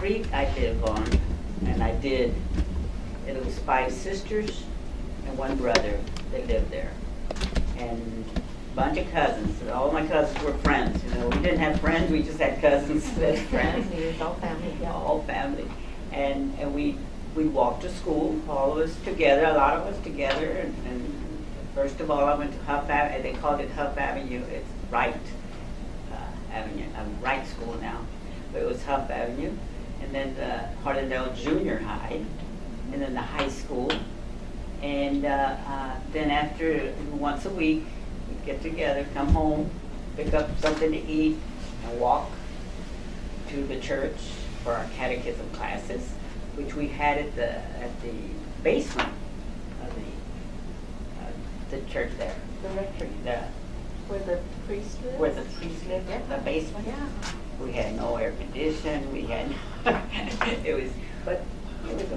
street I live on, and I did, it was 5 sisters and 1 brother that lived there. And a bunch of cousins, and all my cousins were friends, you know. We didn't have friends, we just had cousins that friends. It's all family, yeah. All family. And we walked to school, all of us together, a lot of us together. And first of all, I went to Huff Avenue, they called it Huff Avenue, it's Wright Avenue, Wright School now. But it was Huff Avenue, and then the Hardendale Junior High, and then the high school. And then after, once a week, we'd get together, come home, pick up something to eat, and walk to the church for our catechism classes, which we had at the basement of the church there. The rectory. Where the priest lived? Where the priest lived, the basement. Yeah. We had no air conditioning, we had, it was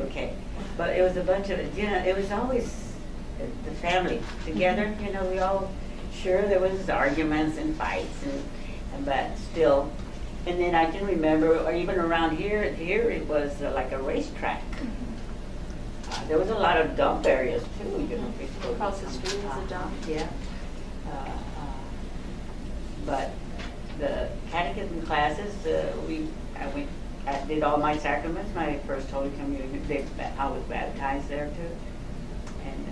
okay. But it was a bunch of, you know, it was always the family together, you know, we all, sure, there was arguments and fights, but still. And then I can remember, or even around here it was like a racetrack. There was a lot of dump areas too, you know. Across the street is a dump? Yeah. But the catechism classes, I did all my sacraments, my first Holy Communion, I was baptized there too. And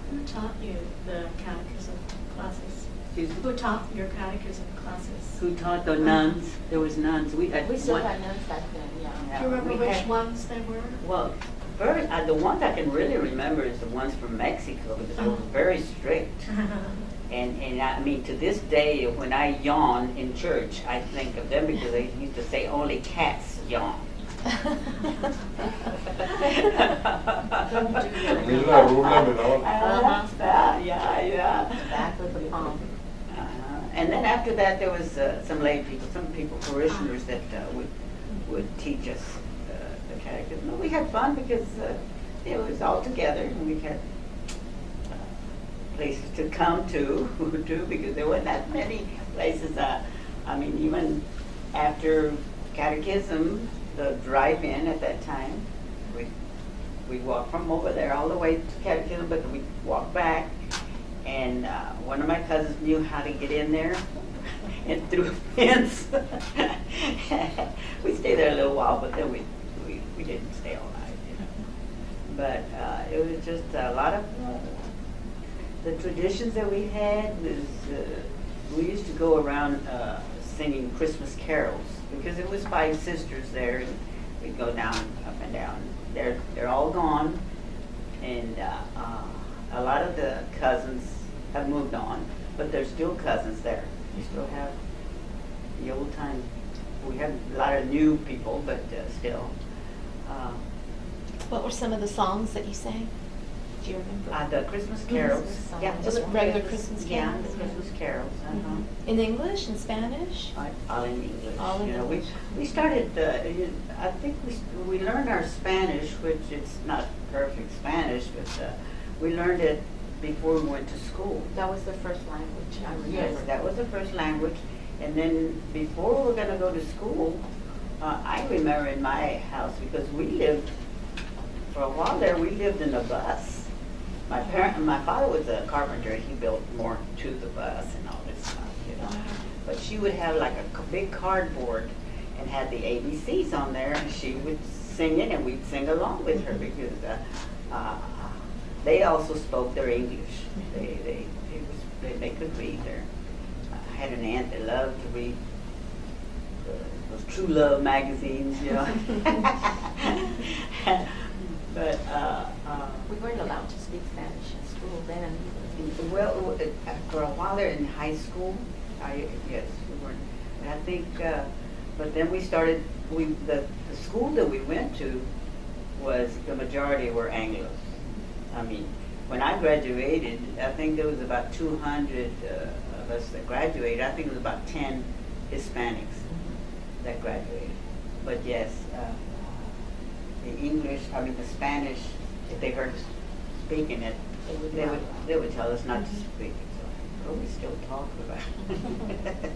who taught you the catechism classes? excuse me? Who taught your catechism classes? Who taught the nuns? There was nuns. We still had nuns back then, yeah. Do you remember we which had- ones they were? Well, first, the ones I can really remember is the ones from Mexico, because they were very strict. And I mean, to this day, when I yawn in church, I think of them because they used to say only cats yawn. Yeah. Back with the palm. And then after that, there was some lay people, some people, parishioners that would teach us the catechism. We had fun because it was all together, and we had places to come to because there weren't that many places. I mean, even after catechism, the drive-in at that time, we walked from over there all the way to catechism, but we walked back, and one of my cousins knew how to get in there and through a fence. We stayed there a little while, but then we didn't stay all night, you know. But it was just a lot of the traditions that we had was we used to go around singing Christmas carols because it was 5 sisters there, and we'd go down, up and down. They're all gone, and a lot of the cousins have moved on, but there's still cousins there. We still have the old time. We have a lot of new people, but still. What were some of the songs that you sang? Do you remember? The Christmas carols. Christmas songs. Yeah, Just regular Christmas yeah, carols? the Christmas carols. Uh-huh. In English and Spanish? All in English. All in you know, English. We started. I think we learned our Spanish, which it's not perfect Spanish, but we learned it before we went to school. That was the first language, I remember. Yes, that was the first language. And then before we were going to go to school, I remember in my house, because we lived, for a while there, we lived in a bus. My father was a carpenter, and he built more to the bus and all this stuff, you know. But she would have like a big cardboard and had the ABCs on there, and she would sing it, and we'd sing along with her because they also spoke their English. They could read their. I had an aunt that loved to read those True Love magazines, you know. But We weren't allowed to speak Spanish in school then. well, for a while there in high school, yes, we weren't. But I think, but then we started. The school that we went to was the majority were Anglos. I mean, when I graduated, I think there was about 200 of us that graduated. I think it was about 10 Hispanics that graduated. But yes, the English, the Spanish, if they heard us speaking it, they would tell us not to speak it. So, but we still talk about it.